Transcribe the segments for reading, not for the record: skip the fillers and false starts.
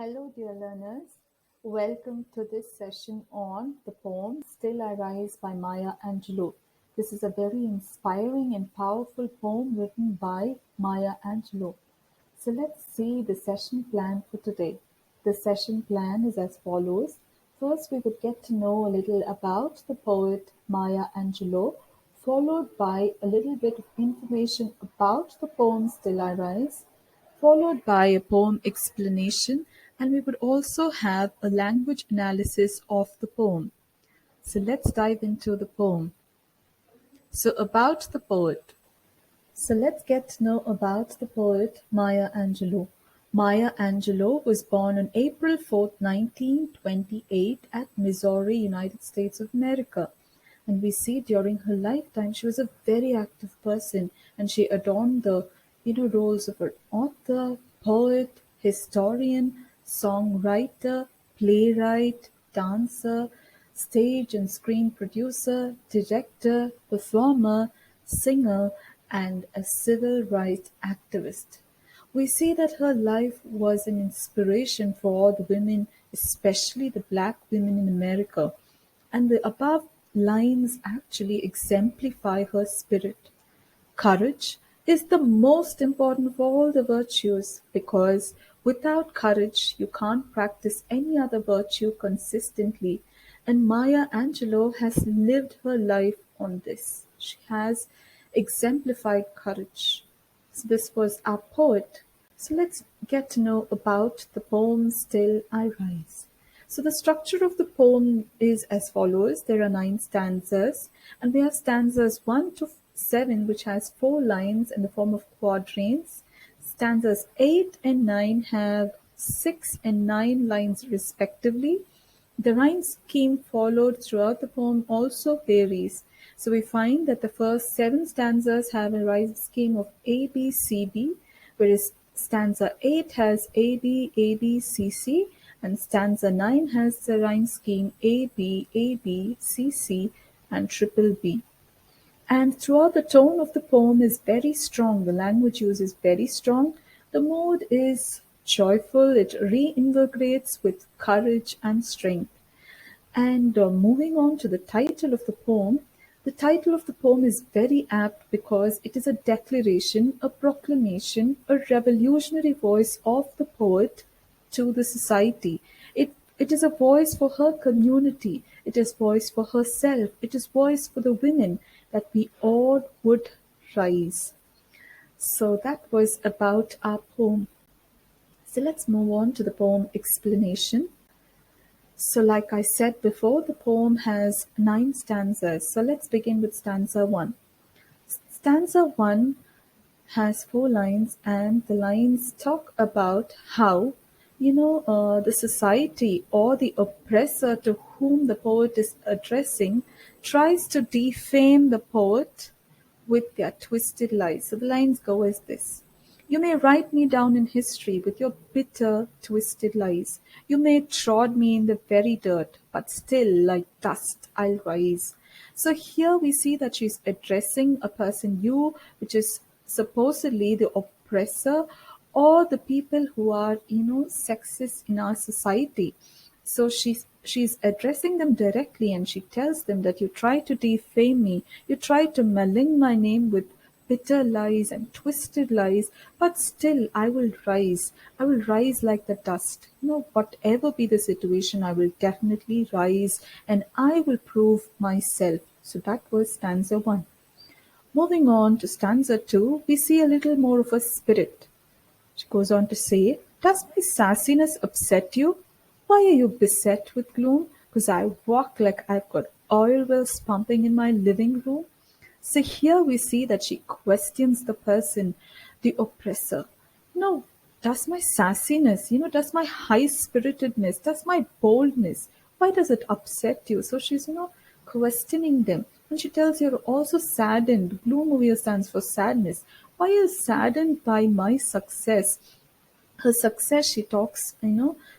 Hello, dear learners. Welcome to this session on the poem Still I Rise by Maya Angelou. This is a very inspiring and powerful poem written by Maya Angelou. So let's see the session plan for today. The session plan is as follows. First, we would get to know a little about the poet Maya Angelou, followed by a little bit of information about the poem Still I Rise, followed by a poem explanation, and we would also have a language analysis of the poem. So let's dive into the poem. So about the poet. So let's get to know about the poet Maya Angelou. Maya Angelou was born on April 4th, 1928 at Missouri, United States of America. And we see during her lifetime she was a very active person and she adorned the roles of an author, poet, historian, songwriter, playwright, dancer, stage and screen producer, director, performer, singer, and a civil rights activist. We see that her life was an inspiration for all the women, especially the black women in America, and the above lines actually exemplify her spirit. Courage is the most important of all the virtues because without courage you can't practice any other virtue consistently. And Maya Angelou has lived her life on this. She has exemplified courage. So this was our poet. So let's get to know about the poem Still I Rise. So the structure of the poem is as follows. There are 9 stanzas, and we have stanzas 1 to 7, which has 4 lines in the form of quatrains. Stanzas 8 and 9 have 6 and 9 lines respectively. The rhyme scheme followed throughout the poem also varies. So we find that the first 7 stanzas have a rhyme scheme of A, B, C, B, whereas stanza 8 has A, B, A, B, C, C, and stanza 9 has the rhyme scheme A, B, A, B, C, C, and triple B. And throughout the tone of the poem is very strong. The language use is very strong. The mood is joyful. It reinvigorates with courage and strength. And moving on to the title of the poem, the title of the poem is very apt because it is a declaration, a proclamation, a revolutionary voice of the poet to the society. It is a voice for her community. It is voice for herself. It is voice for the women that we all would rise. So that was about our poem. So let's move on to the poem explanation. So like I said before, the poem has 9 stanzas. So let's begin with stanza 1. Stanza 1 has 4 lines, and the lines talk about how, the society or the oppressor to whom the poet is addressing tries to defame the poet with their twisted lies. So the lines go as this. You may write me down in history with your bitter, twisted lies. You may trod me in the very dirt, but still, like dust, I'll rise. So here we see that she's addressing a person, you, which is supposedly the oppressor or the people who are, sexist in our society. So she's addressing them directly and she tells them that you try to defame me, you try to malign my name with bitter lies and twisted lies, but still I will rise. I will rise like the dust. Whatever be the situation, I will definitely rise and I will prove myself. So that was stanza 1. Moving on to stanza 2, we see a little more of a spirit. She goes on to say, does my sassiness upset you? Why are you beset with gloom? Because I walk like I've got oil wells pumping in my living room. So here we see that she questions the person, the oppressor. Does my sassiness, does my high-spiritedness, does my boldness, why does it upset you? So she's, questioning them. And she tells you're also saddened. Gloom over here stands for sadness. Why are you saddened by my success? Her success, she talks,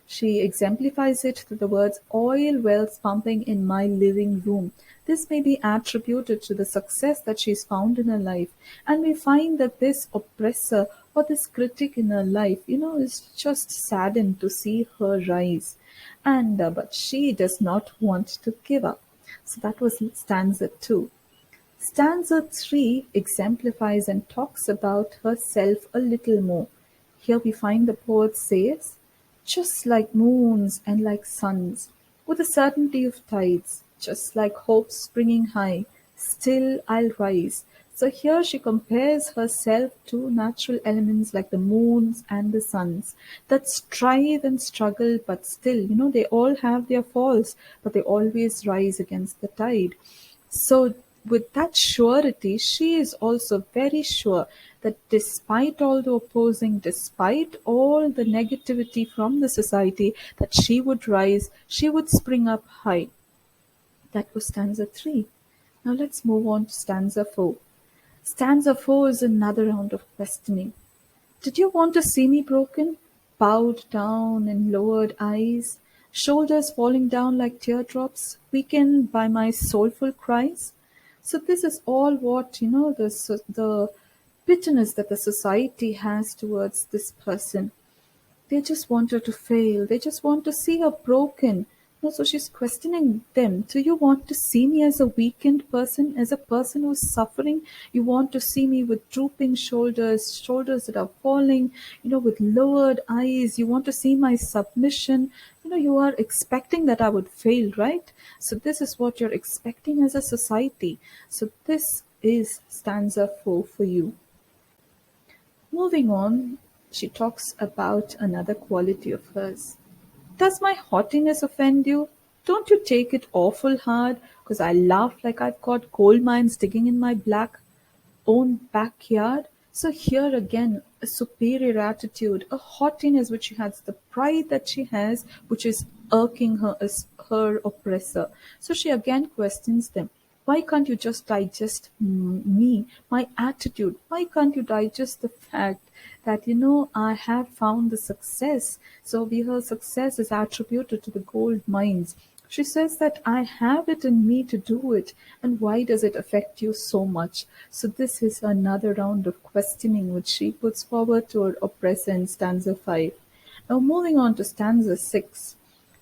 she exemplifies it through the words oil wells pumping in my living room. This may be attributed to the success that she's found in her life. And we find that this oppressor or this critic in her life, is just saddened to see her rise. And but she does not want to give up. So that was stanza 2. Stanza 3 exemplifies and talks about herself a little more. Here we find the poet says, just like moons and like suns, with the certainty of tides, just like hope springing high, still I'll rise. So here she compares herself to natural elements like the moons and the suns that strive and struggle, but still, they all have their falls, but they always rise against the tide. So, with that surety, she is also very sure that despite all the opposing, despite all the negativity from the society, that she would rise, she would spring up high. That was stanza 3. Now let's move on to stanza 4. Stanza 4 is another round of questioning. Did you want to see me broken? Bowed down and lowered eyes, shoulders falling down like teardrops, weakened by my soulful cries? So this is all what, the bitterness that the society has towards this person. They just want her to fail. They just want to see her broken. No, so she's questioning them. Do you want to see me as a weakened person, as a person who's suffering? You want to see me with drooping shoulders, shoulders that are falling, with lowered eyes. You want to see my submission. You are expecting that I would fail, right? So this is what you're expecting as a society. So this is stanza 4 for you. Moving on, she talks about another quality of hers. Does my haughtiness offend you? Don't you take it awful hard, 'cause I laugh like I've got coal mines digging in my black own backyard? So here again, a superior attitude, a haughtiness which she has, the pride that she has, which is irking her as her oppressor. So she again questions them. Why can't you just digest me, my attitude? Why can't you digest the fact that, I have found the success? So her success is attributed to the gold mines. She says that I have it in me to do it, and why does it affect you so much? So this is another round of questioning which she puts forward to her oppressor in stanza 5. Now moving on to stanza 6.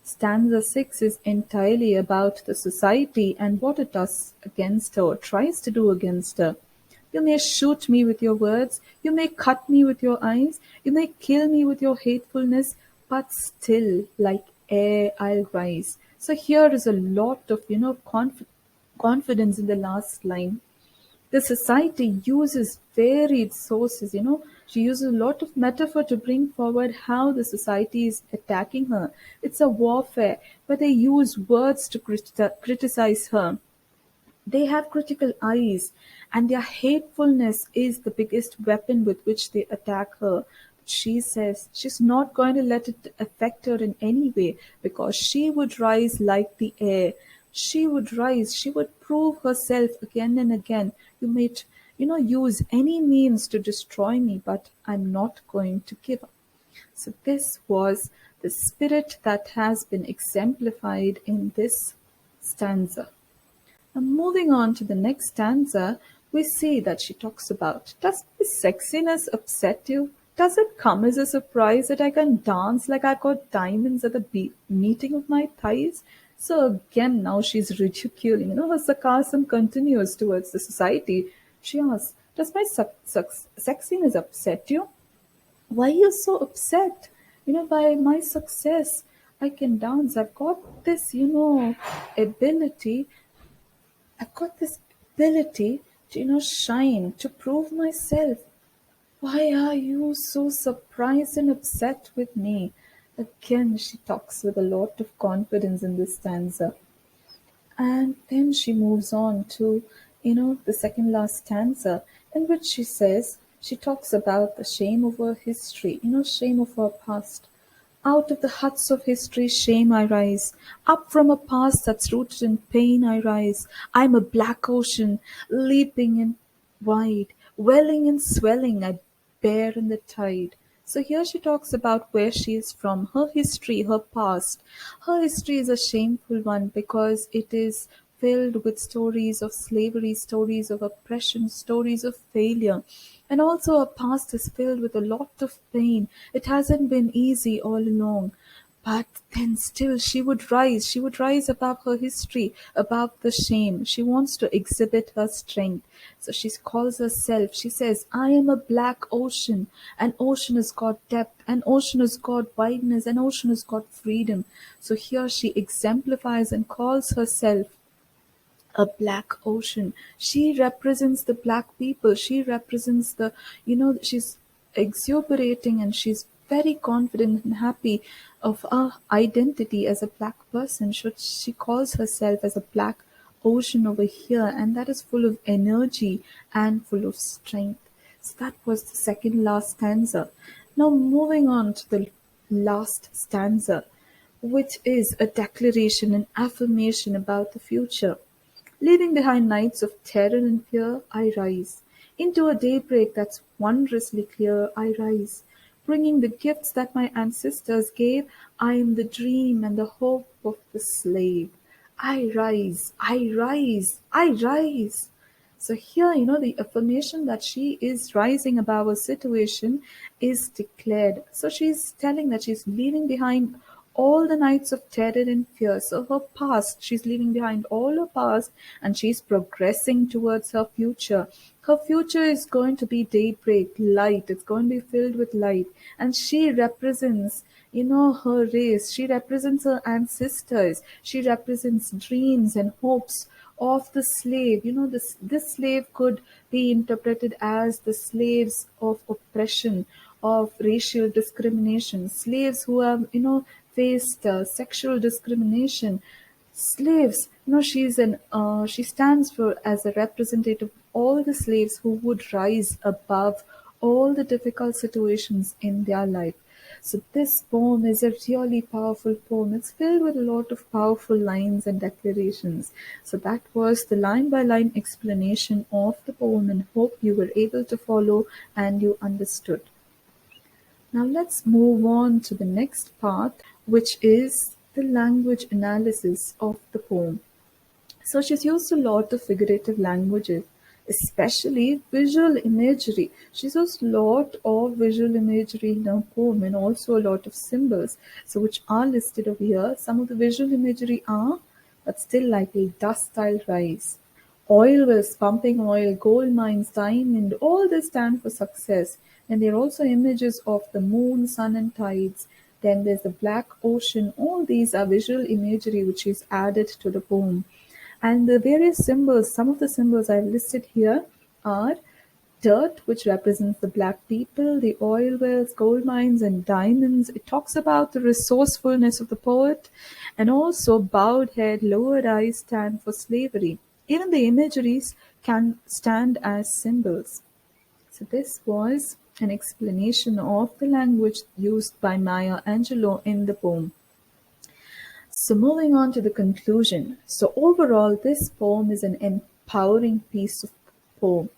Stanza 6 is entirely about the society and what it does against her or tries to do against her. You may shoot me with your words, you may cut me with your eyes, you may kill me with your hatefulness, but still, like air, I'll rise. So here is a lot of, confidence in the last line. The society uses varied sources, she uses a lot of metaphor to bring forward how the society is attacking her. It's a warfare where they use words to criticize her. They have critical eyes, and their hatefulness is the biggest weapon with which they attack her. She says she's not going to let it affect her in any way because she would rise like the air. She would rise, she would prove herself again and again. You may, use any means to destroy me, but I'm not going to give up. So, this was the spirit that has been exemplified in this stanza. Now, moving on to the next stanza, we see that she talks about, does this sexiness upset you? Does it come as a surprise that I can dance like I got diamonds at the meeting of my thighs? So again, now she's ridiculing. Her sarcasm continues towards the society. She asks, does my sexiness upset you? Why are you so upset? By my success, I can dance. I've got this, ability I've got this ability to, shine, to prove myself. Why are you so surprised and upset with me? Again, she talks with a lot of confidence in this stanza. And then she moves on to, the second last stanza, in which she talks about the shame of her history, shame of her past. Out of the huts of history, shame I rise. Up from a past that's rooted in pain I rise. I'm a black ocean, leaping and wide, welling and swelling, I bear in the tide. So here she talks about where she is from, her history, her past. Her history is a shameful one because it is filled with stories of slavery, stories of oppression, stories of failure. And also her past is filled with a lot of pain. It hasn't been easy all along. But then still she would rise above her history, above the shame. She wants to exhibit her strength. So she calls herself, she says, I am a black ocean. An ocean has got depth, an ocean has got wideness, an ocean has got freedom. So here she exemplifies and calls herself a black ocean. She represents the black people. She represents she's exuberating and she's very confident and happy of her identity as a black person. She calls herself as a black ocean over here, and that is full of energy and full of strength. So that was the second last stanza. Now moving on to the last stanza, which is a declaration, an affirmation about the future. Leaving behind nights of terror and fear, I rise. Into a daybreak that's wondrously clear, I rise. Bringing the gifts that my ancestors gave, I am the dream and the hope of the slave. I rise, I rise, I rise. So here, the affirmation that she is rising above a situation is declared. So she's telling that she's leaving behind all the nights of terror and fear. So her past, she's leaving behind all her past and she's progressing towards her future. Her future is going to be daybreak, light. It's going to be filled with light. And she represents her race. She represents her ancestors. She represents dreams and hopes of the slave. This slave could be interpreted as the slaves of oppression, of racial discrimination, slaves who have faced sexual discrimination. Slaves, she stands for as a representative of all the slaves who would rise above all the difficult situations in their life. So this poem is a really powerful poem. It's filled with a lot of powerful lines and declarations. So that was the line by line explanation of the poem, and hope you were able to follow and you understood. Now let's move on to the next part, which is the language analysis of the poem. So she's used a lot of figurative languages, especially visual imagery. She's used a lot of visual imagery in her poem and also a lot of symbols, so which are listed over here. Some of the visual imagery are, but still like a dust I'll rise. Oil wells, pumping oil, gold mines, diamond, all this stand for success. And they're also images of the moon, sun, and tides. Then there's the black ocean. All these are visual imagery which is added to the poem. And the various symbols, some of the symbols I've listed here are dirt, which represents the black people, the oil wells, gold mines, and diamonds. It talks about the resourcefulness of the poet, and also bowed head, lowered eyes stand for slavery. Even the imageries can stand as symbols. So this was an explanation of the language used by Maya Angelou in the poem. So moving on to the conclusion. So overall, this poem is an empowering piece of poem,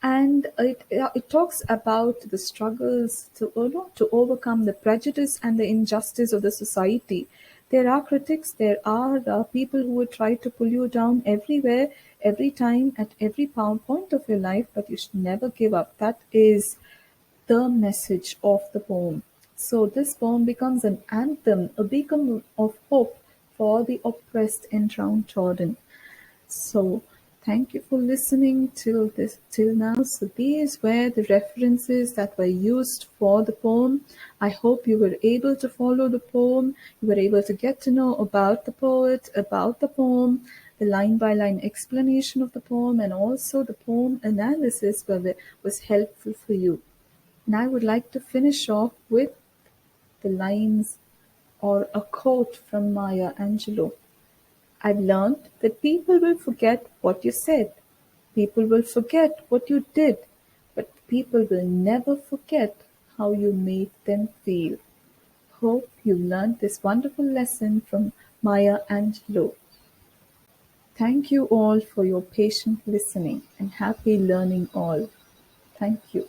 and it talks about the struggles to overcome the prejudice and the injustice of the society. There are critics, there are people who will try to pull you down everywhere, every time, at every point of your life, but you should never give up. That is the message of the poem. So this poem becomes an anthem, a beacon of hope for the oppressed and downtrodden. So thank you for listening till now. So these were the references that were used for the poem. I hope you were able to follow the poem. You were able to get to know about the poet, about the poem, the line by line explanation of the poem, and also the poem analysis was helpful for you. And I would like to finish off with the lines or a quote from Maya Angelou. I've learned that people will forget what you said. People will forget what you did, but people will never forget how you made them feel. Hope you learned this wonderful lesson from Maya Angelou. Thank you all for your patient listening and happy learning all. Thank you.